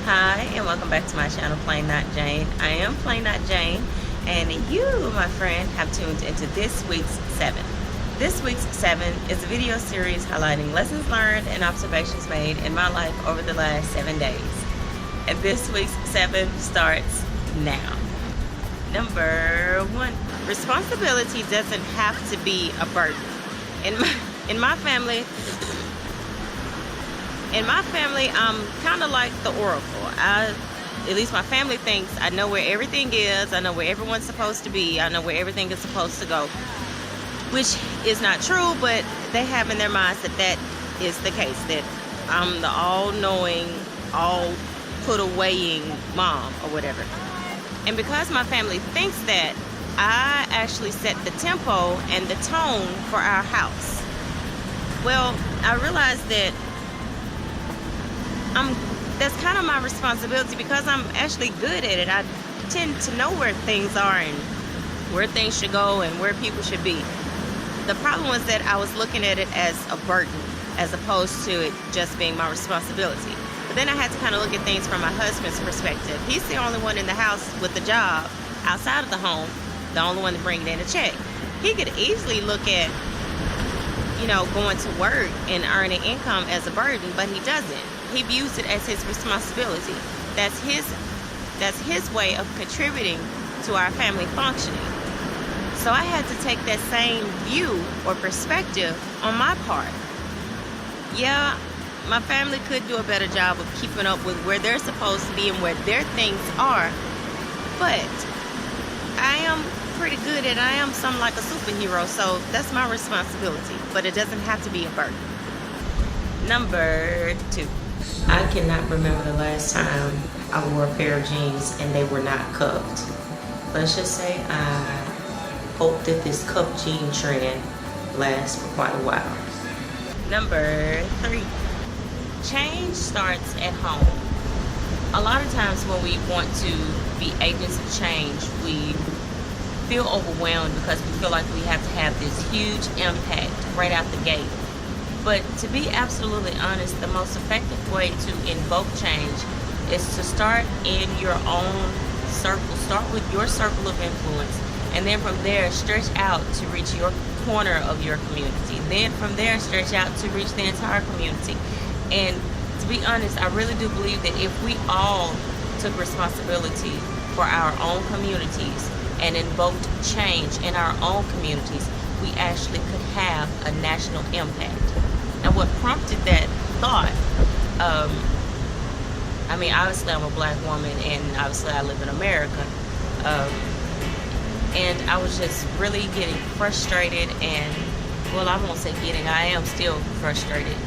Hi, and welcome back to my channel, Plain Not Jane. I am Plain Not Jane, and you, my friend, have tuned into this week's 7. This week's 7 is a video series highlighting lessons learned and observations made in my life over the last 7 days. And this week's 7 starts now. Number 1, responsibility doesn't have to be a burden. In my family, I'm kind of like the oracle. At least my family thinks I know where everything is. I know where everyone's supposed to be. I know where everything is supposed to go, which is not true, but they have in their minds that that is the case, that I'm the all-knowing, all-put-awaying mom or whatever. And because my family thinks that, I actually set the tempo and the tone for our house. Well, I realized that that's kind of my responsibility because I'm actually good at it. I tend to know where things are and where things should go and where people should be. The problem was that I was looking at it as a burden as opposed to it just being my responsibility. But then I had to kind of look at things from my husband's perspective. He's the only one in the house with a job outside of the home, the only one bringing in a check. He could easily look at, going to work and earning income as a burden, but he doesn't. He views it as his responsibility. That's his way of contributing to our family functioning. So I had to take that same view or perspective on my part. Yeah, my family could do a better job of keeping up with where they're supposed to be and where their things are, but I am pretty good at it. I am something like a superhero, so that's my responsibility, but it doesn't have to be a burden. Number 2. I cannot remember the last time I wore a pair of jeans and they were not cuffed. Let's just say I hope that this cuffed jean trend lasts for quite a while. Number 3. Change starts at home. A lot of times when we want to be agents of change, we feel overwhelmed because we feel like we have to have this huge impact right out the gate. But to be absolutely honest, the most effective way to invoke change is to start in your own circle. Start with your circle of influence, and then from there stretch out to reach your corner of your community. Then from there stretch out to reach the entire community. And to be honest, I really do believe that if we all took responsibility for our own communities and invoked change in our own communities, we actually could have a national impact. And what prompted that thought, obviously I'm a black woman and obviously I live in America, and I was just really getting frustrated and, well, I won't say getting, I am still frustrated,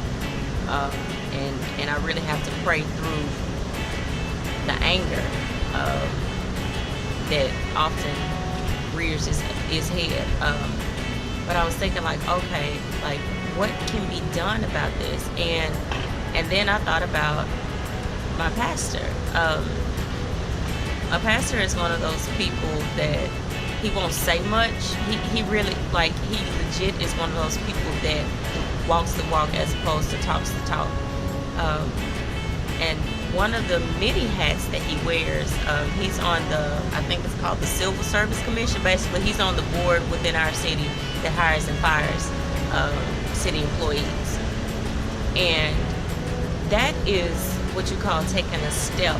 and I really have to pray through the anger that often rears its head. But I was thinking okay, what can be done about this? And then I thought about my pastor. My pastor is one of those people that he won't say much. He really, he legit is one of those people that walks the walk as opposed to talks the talk. And one of the many hats that he wears, he's on I think it's called the Civil Service Commission. Basically, he's on the board within our city that hires and fires city employees. And that is what you call taking a step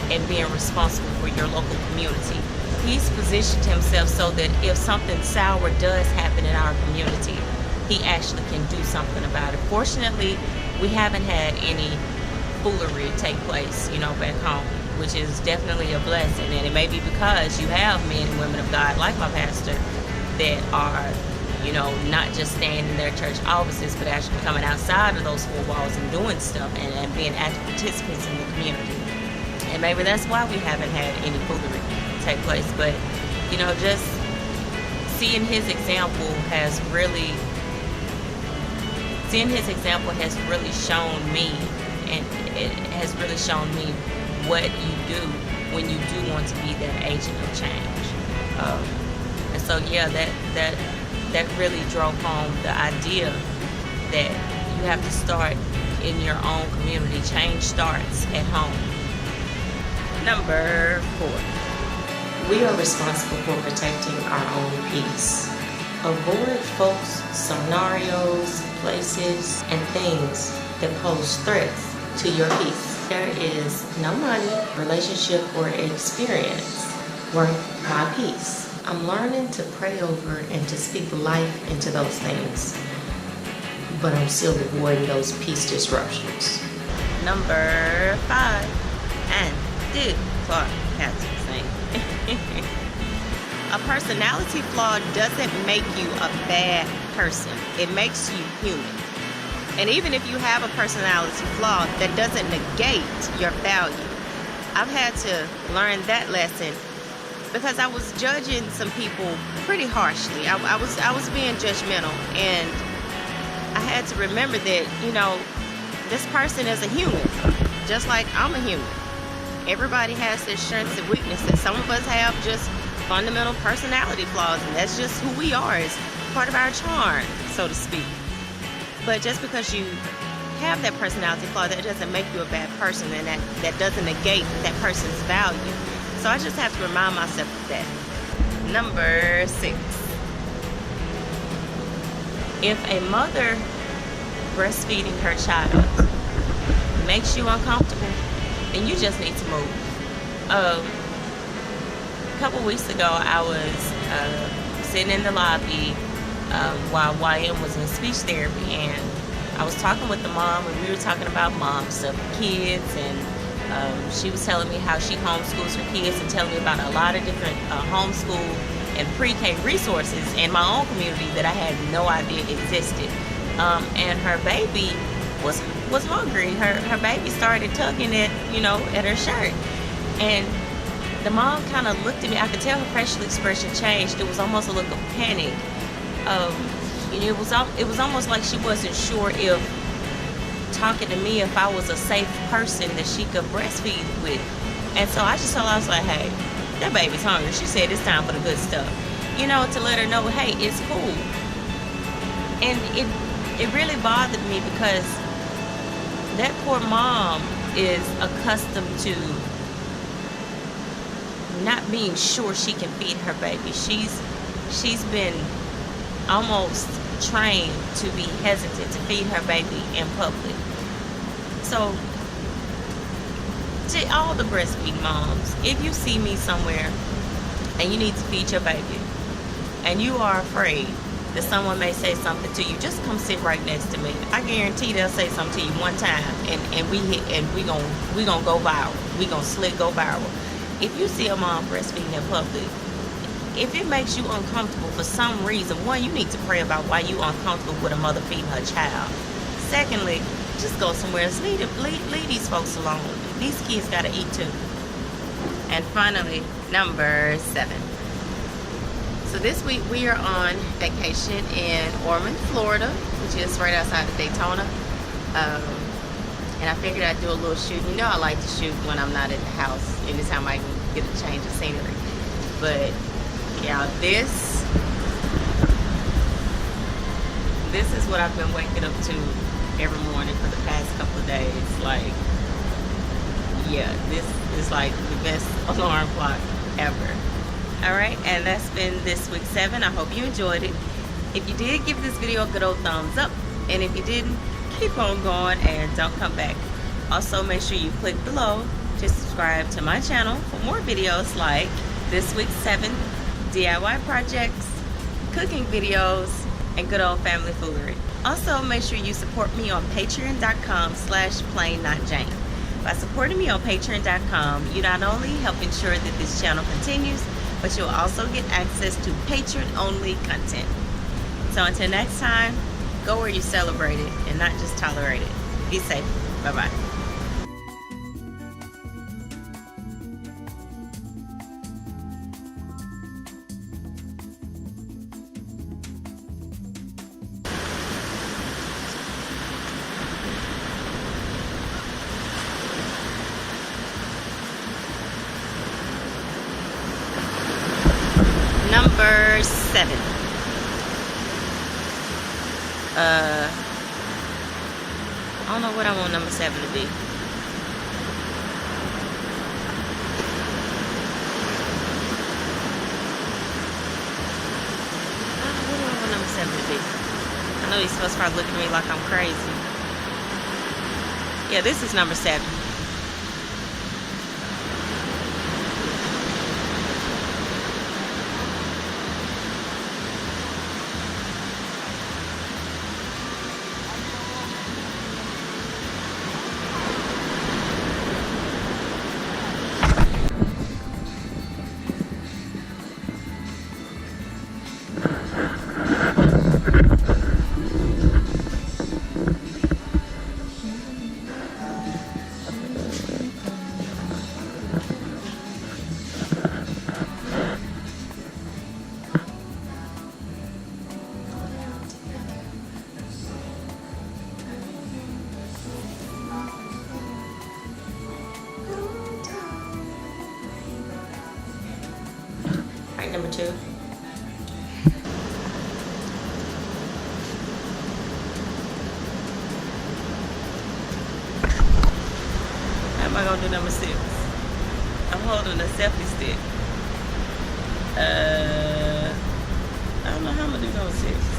and being responsible for your local community. He's positioned himself so that if something sour does happen in our community, he actually can do something about it. Fortunately, we haven't had any foolery take place, back home, which is definitely a blessing. And it may be because you have men and women of God like my pastor that are, not just staying in their church offices, but actually coming outside of those four walls and doing stuff and being active participants in the community. And maybe that's why we haven't had any foolery take place. But, just seeing his example has really shown me, and it has really shown me what you do when you do want to be that agent of change. And so, yeah, that really drove home the idea that you have to start in your own community. Change starts at home. Number 4. We are responsible for protecting our own peace. Avoid folks, scenarios, places, and things that pose threats to your peace. There is no money, relationship, or experience worth my peace. I'm learning to pray over and to speak life into those things, but I'm still avoiding those peace disruptions. Number 5. And did Clark have to sing? A personality flaw doesn't make you a bad person. It makes you human. And even if you have a personality flaw, that doesn't negate your value. I've had to learn that lesson because I was judging some people pretty harshly. I was being judgmental, and I had to remember that, this person is a human, just like I'm a human. Everybody has their strengths and weaknesses. Some of us have just fundamental personality flaws, and that's just who we are. It's part of our charm, so to speak. But just because you have that personality flaw, that doesn't make you a bad person, and that doesn't negate that person's value. So I just have to remind myself of that. Number 6. If a mother breastfeeding her child makes you uncomfortable, then you just need to move. A couple weeks ago, I was sitting in the lobby while YM was in speech therapy, and I was talking with the mom, and we were talking about mom stuff, kids, and she was telling me how she homeschools her kids and telling me about a lot of different homeschool and pre-K resources in my own community that I had no idea existed. And her baby was hungry. Her baby started tugging at her shirt, and the mom kind of looked at me. I could tell her facial expression changed. It was almost a look of panic. It was almost like she wasn't sure if talking to me if I was a safe person that she could breastfeed with. And so I just told her, I was like, hey, that baby's hungry. She said it's time for the good stuff. To let her know, hey, it's cool. And it really bothered me because that poor mom is accustomed to not being sure she can feed her baby. She's been almost trained to be hesitant to feed her baby in public. So to all the breastfeeding moms, if you see me somewhere and you need to feed your baby and you are afraid that someone may say something to you, just come sit right next to me. I guarantee they'll say something to you one time, and we gonna go viral. We gonna go viral. If you see a mom breastfeeding in public, if it makes you uncomfortable for some reason, one, you need to pray about why you uncomfortable with a mother feeding her child. Secondly, just go somewhere else. Leave these folks alone. These kids gotta eat too. And finally, number 7. So this week we are on vacation in Ormond, Florida, which is right outside of Daytona. And I figured I'd do a little shoot. I like to shoot when I'm not at the house, anytime I can get a change of scenery. But yeah, this is what I've been waking up to every morning for the past couple of days. Like, yeah, this is like the best alarm clock ever. Alright, and that's been this week 7. I hope you enjoyed it. If you did, give this video a good old thumbs up. And if you didn't, keep on going and don't come back. Also, make sure you click below to subscribe to my channel for more videos like this week's 7 DIY projects, cooking videos, and good old family foolery. Also, make sure you support me on patreon.com/plainnotjane. By supporting me on patreon.com, you not only help ensure that this channel continues, but you'll also get access to patron-only content. So until next time, go where you celebrate it and not just tolerate it. Be safe. Bye-bye. Number 7. I don't know what I want number 7 to be. it. I know he's supposed to start looking at me like I'm crazy. Yeah, this is number 7. Right, number 2. How am I gonna do number 6? I'm holding a selfie stick. I don't know how I'm gonna do number 6.